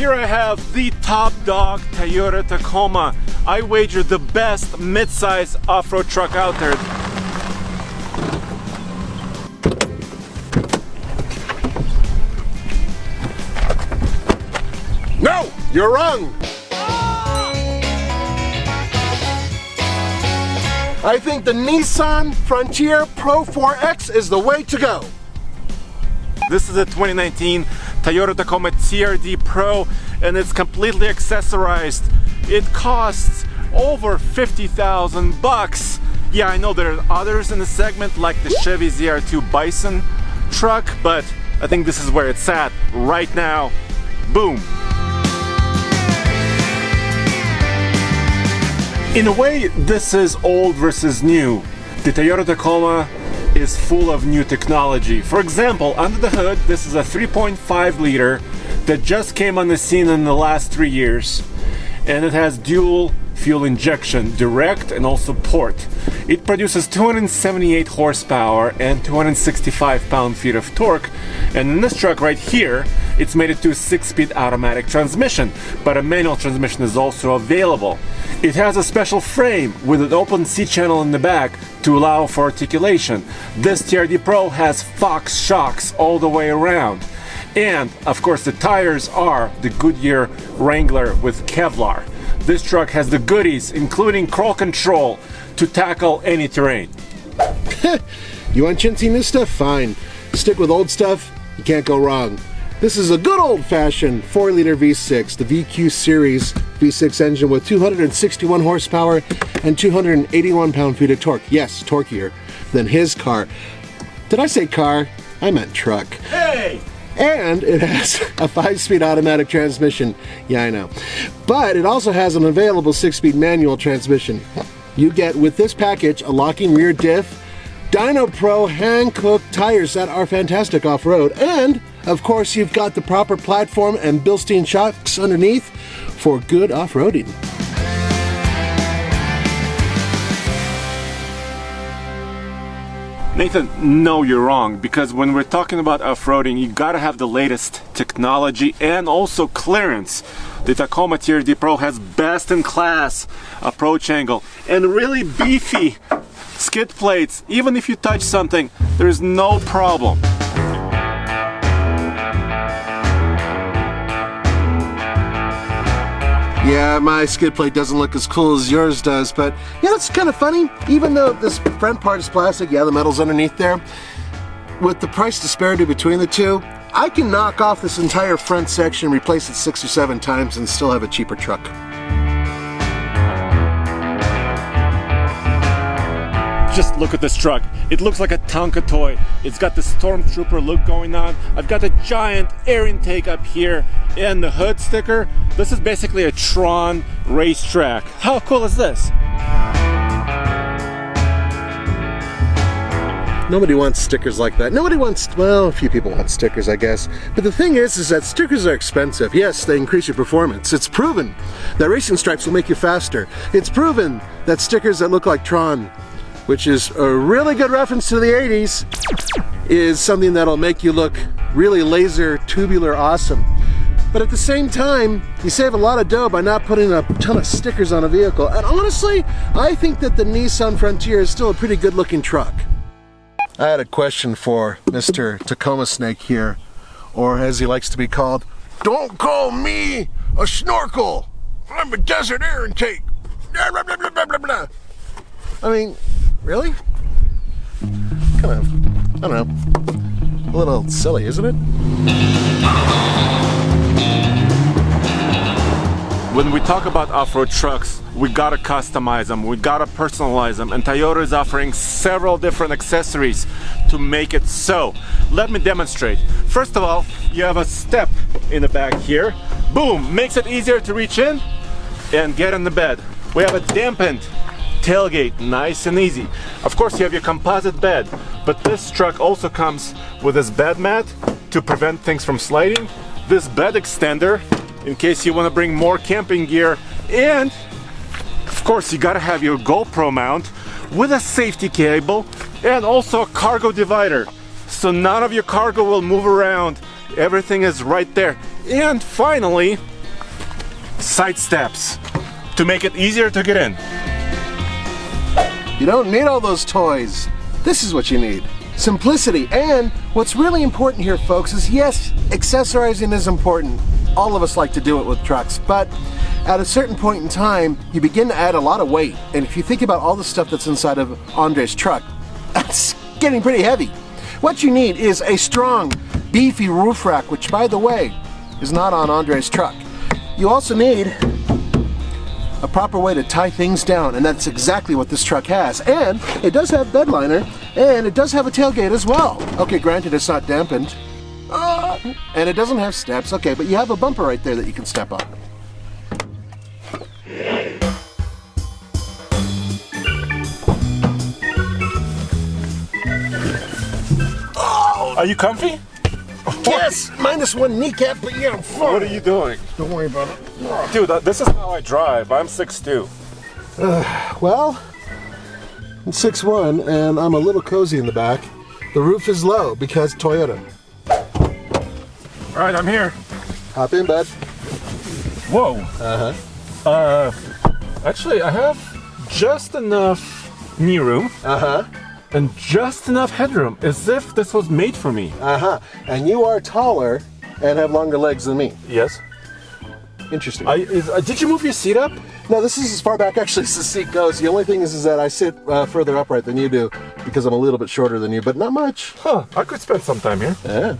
here I have the top dog Toyota Tacoma. I wager the best mid-size off-road truck out there. No, you're wrong. I think the Nissan Frontier Pro 4X is the way to go. This is a 2019 Toyota Tacoma TRD Pro and it's completely accessorized. It costs over 50,000 bucks. Yeah, I know there are others in the segment like the Chevy ZR2 Bison truck, but I think this is where it's at right now. Boom. In a way, this is old versus new. The Toyota Tacoma is full of new technology. For example, under the hood, this is a 3.5 liter that just came on the scene in the last 3 years. And it has dual fuel injection, direct and also port. It produces 278 horsepower and 265 pound-feet of torque. And in this truck right here, it's made it to a 6-speed automatic transmission, but a manual transmission is also available. It has a special frame with an open C-channel in the back to allow for articulation. This TRD Pro has Fox shocks all the way around. And of course the tires are the Goodyear Wrangler with Kevlar. This truck has the goodies, including crawl control to tackle any terrain. You want chintzy new stuff? Fine. Stick with old stuff, you can't go wrong. This is a good old-fashioned 4-liter V6, the VQ Series V6 engine with 261 horsepower and 281 pound-feet of torque. Yes, torquier than his car. Did I say car? I meant truck. Hey! And it has a 5-speed automatic transmission. Yeah, I know. But it also has an available 6-speed manual transmission. You get, with this package, a locking rear diff, Dyno Pro hand-cooked tires that are fantastic off-road, and, of course, you've got the proper platform and Bilstein shocks underneath for good off-roading. Nathan, no, you're wrong, because when we're talking about off-roading, you gotta have the latest technology and also clearance. The Tacoma TRD Pro has best-in-class approach angle and really beefy skid plates. Even if you touch something, there's no problem. Yeah, my skid plate doesn't look as cool as yours does, but yeah, that's kind of funny. Even though this front part is plastic, yeah, the metal's underneath there. With the price disparity between the two, I can knock off this entire front section, replace it 6 or 7 times, and still have a cheaper truck. Just look at this truck. It looks like a Tonka toy. It's got the Stormtrooper look going on. I've got a giant air intake up here and the hood sticker. This is basically a Tron racetrack. How cool is this? Nobody wants stickers like that. Nobody wants, well, a few people want stickers, I guess. But the thing is that stickers are expensive. Yes, they increase your performance. It's proven that racing stripes will make you faster. It's proven that stickers that look like Tron, which is a really good reference to the 80s, is something that'll make you look really laser tubular awesome. But at the same time, you save a lot of dough by not putting a ton of stickers on a vehicle. And honestly, I think that the Nissan Frontier is still a pretty good looking truck. I had a question for Mr. Tacoma Snake here, or as he likes to be called, don't call me a snorkel. I'm a desert air intake. Blah, blah, blah, blah, blah, blah. I mean, really? Kind of, I don't know, a little silly, isn't it? When we talk about off-road trucks, we gotta customize them, we gotta personalize them, and Toyota is offering several different accessories to make it so. Let me demonstrate. First of all, you have a step in the back here. Boom, makes it easier to reach in and get in the bed. We have a dampened tailgate, nice and easy. Of course, you have your composite bed, but this truck also comes with this bed mat to prevent things from sliding, this bed extender in case you want to bring more camping gear, and of course you gotta have your GoPro mount with a safety cable and also a cargo divider, so none of your cargo will move around. Everything is right there. And finally, side steps to make it easier to get in. You don't need all those toys. This is what you need. Simplicity. And what's really important here, folks, is yes, accessorizing is important. All of us like to do it with trucks, but at a certain point in time, you begin to add a lot of weight. And if you think about all the stuff that's inside of Andre's truck, that's getting pretty heavy. What you need is a strong, beefy roof rack, which, by the way, is not on Andre's truck. You also need a proper way to tie things down, and that's exactly what this truck has. And it does have bed liner, and it does have a tailgate as well. Okay, granted, it's not dampened. And it doesn't have steps, okay, but you have a bumper right there that you can step on. Are you comfy? Yes, minus one kneecap, but yeah, I'm fine. What are you doing? Don't worry about it. Dude, this is how I drive. I'm 6'2". Well, I'm 6'1", and I'm a little cozy in the back. The roof is low because Toyota. All right, I'm here. Hop in, bud. Whoa. Uh-huh. Actually, I have just enough knee room. Uh-huh. And just enough headroom, as if this was made for me. Uh-huh. And you are taller and have longer legs than me. Yes. Interesting. Did you move your seat up? No, this is as far back actually as the seat goes. The only thing is that I sit further upright than you do because I'm a little bit shorter than you, but not much. Huh, I could spend some time here. Yeah.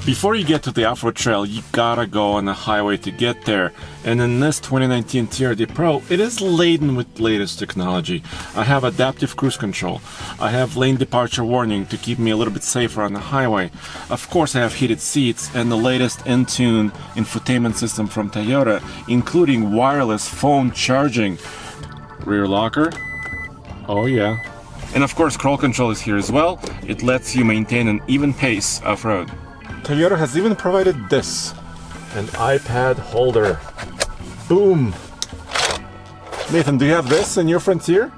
Before you get to the off-road trail, you gotta go on the highway to get there. And in this 2019 TRD Pro, it is laden with latest technology. I have adaptive cruise control. I have lane departure warning to keep me a little bit safer on the highway. Of course, I have heated seats and the latest in-tune infotainment system from Toyota, including wireless phone charging. Rear locker. Oh yeah. And of course, crawl control is here as well. It lets you maintain an even pace off-road. Toyota has even provided this, an iPad holder. Boom. Nathan, do you have this in your Frontier?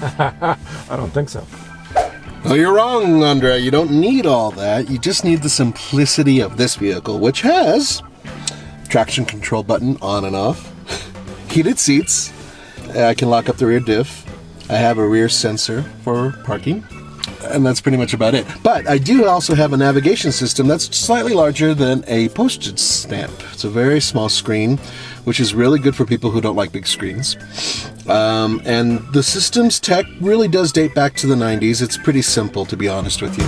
I don't think so. Oh, you're wrong, Andre. You don't need all that. You just need the simplicity of this vehicle, which has traction control button on and off, heated seats. I can lock up the rear diff. I have a rear sensor for parking. And that's pretty much about it. But I do also have a navigation system that's slightly larger than a postage stamp. It's a very small screen, which is really good for people who don't like big screens. And the system's tech really does date back to the 90s. It's pretty simple, to be honest with you.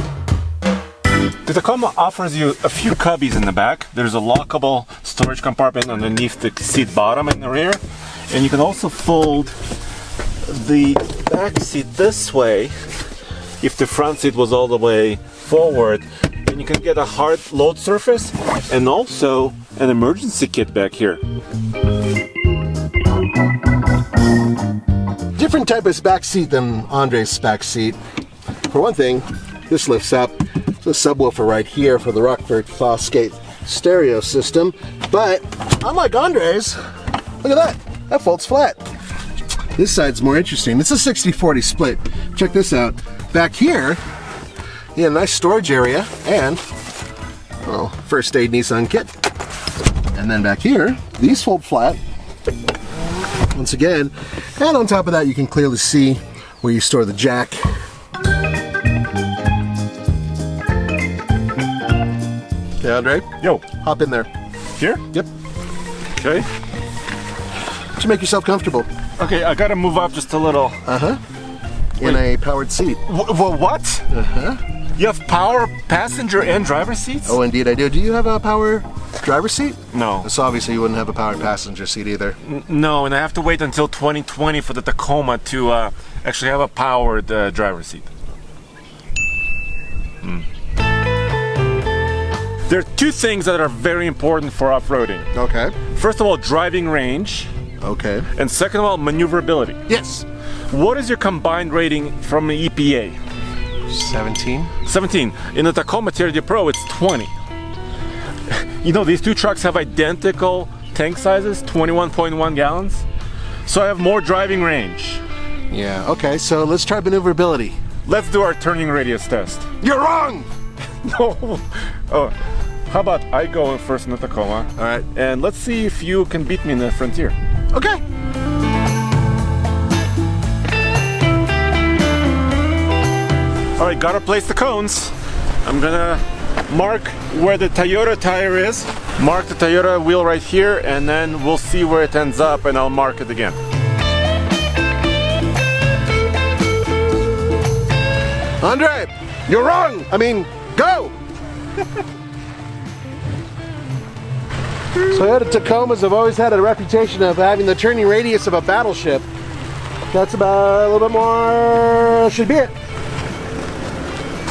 The Tacoma offers you a few cubbies in the back. There's a lockable storage compartment underneath the seat bottom in the rear. And you can also fold the back seat this way. If the front seat was all the way forward, then you can get a hard load surface and also an emergency kit back here. Different type of back seat than Andre's back seat. For one thing, this lifts up. There's a subwoofer right here for the Rockford Fosgate stereo system. But unlike Andre's, look at that. That folds flat. This side's more interesting. It's a 60-40 split. Check this out. Back here, you have a nice storage area and, well, first aid Nissan kit. And then back here, these fold flat. Once again, and on top of that, you can clearly see where you store the jack. Okay, Andre? Yo, Hop in there. here? Yep. Okay. To make yourself comfortable. Okay, I gotta move up just a little. Uh-huh. In a powered seat. What? Uh-huh. You have power passenger and driver seats? Oh, indeed I do. Do you have a power driver's seat? No. So obviously you wouldn't have a power passenger seat either. No, and I have to wait until 2020 for the Tacoma to actually have a powered driver seat. There are two things that are very important for off-roading. Okay. First of all, driving range, Okay. and second of all, maneuverability. Yes. What is your combined rating from the EPA? 17. 17. In the Tacoma TRD Pro, it's 20. You know, these two trucks have identical tank sizes, 21.1 gallons. So I have more driving range. Yeah. Okay, so let's try maneuverability. Let's do our turning radius test. You're wrong! No. Oh, how about I go first in the Tacoma? All right. And let's see if you can beat me in the Frontier. Okay. All right, gotta place the cones. I'm gonna mark where the Toyota tire is, mark the Toyota wheel right here, and then we'll see where it ends up and I'll mark it again. Andre, you're wrong. I mean, go. Toyota Tacomas have always had a reputation of having the turning radius of a battleship. That's about a little bit more, should be it.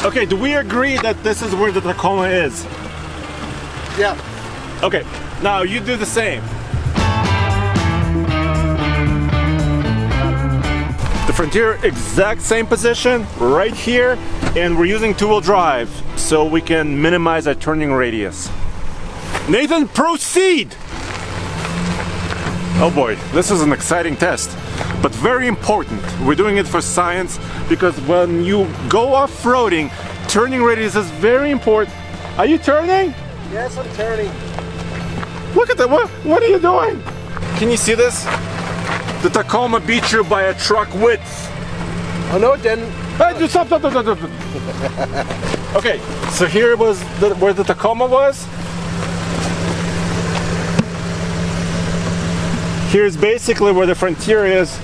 Okay, do we agree that this is where the Tacoma is? Yeah. Okay, now you do the same. The Frontier, exact same position, right here, and we're using two-wheel drive, so we can minimize our turning radius. Nathan, proceed! Oh boy, this is an exciting test, but very important. We're doing it for science, because when you go off-roading, turning radius is very important. Are you turning? Yes, I'm turning. Look at that, what are you doing? Can you see this? The Tacoma beat you by a truck width. Oh no, it didn't. Hey, just stop. Okay, so here was where the Tacoma was. Here's basically where the Frontier is.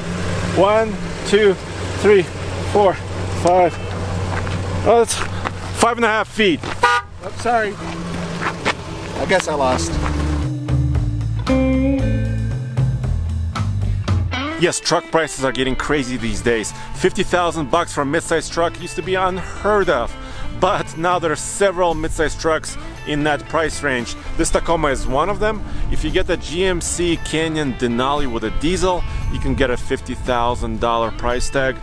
1, 2, 3, 4, 5. Oh, it's 5.5 feet. I'm sorry. I guess I lost. Yes, truck prices are getting crazy these days. $50,000 for a mid-sized truck used to be unheard of. But now there are several mid-sized trucks in that price range. This Tacoma is one of them. If you get the GMC Canyon Denali with a diesel, you can get a $50,000 price tag.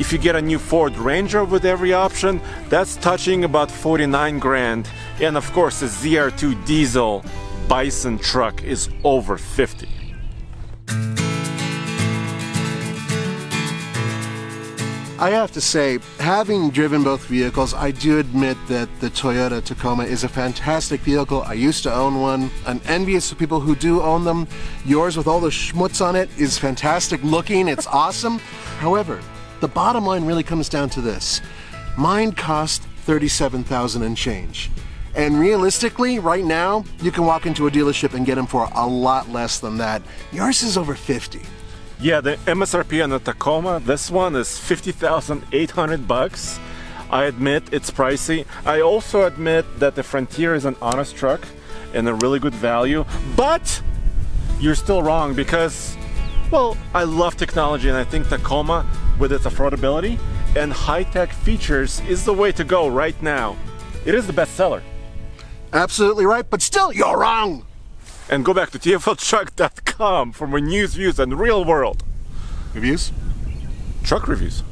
If you get a new Ford Ranger with every option, that's touching about 49 grand. And of course, the ZR2 diesel Bison truck is over 50. I have to say, having driven both vehicles, I do admit that the Toyota Tacoma is a fantastic vehicle. I used to own one. I'm envious of people who do own them. Yours with all the schmutz on it is fantastic looking. It's awesome. However, the bottom line really comes down to this. Mine cost $37,000 and change. And realistically, right now, you can walk into a dealership and get them for a lot less than that. Yours is over 50. Yeah, the MSRP on the Tacoma, this one is $50,800. I admit it's pricey. I also admit that the Frontier is an honest truck and a really good value, but you're still wrong because, well, I love technology and I think Tacoma, with its affordability and high-tech features, is the way to go right now. It is the best seller. Absolutely right, but still, you're wrong. And go back to tfltruck.com for more news, views, and real-world reviews. Truck reviews.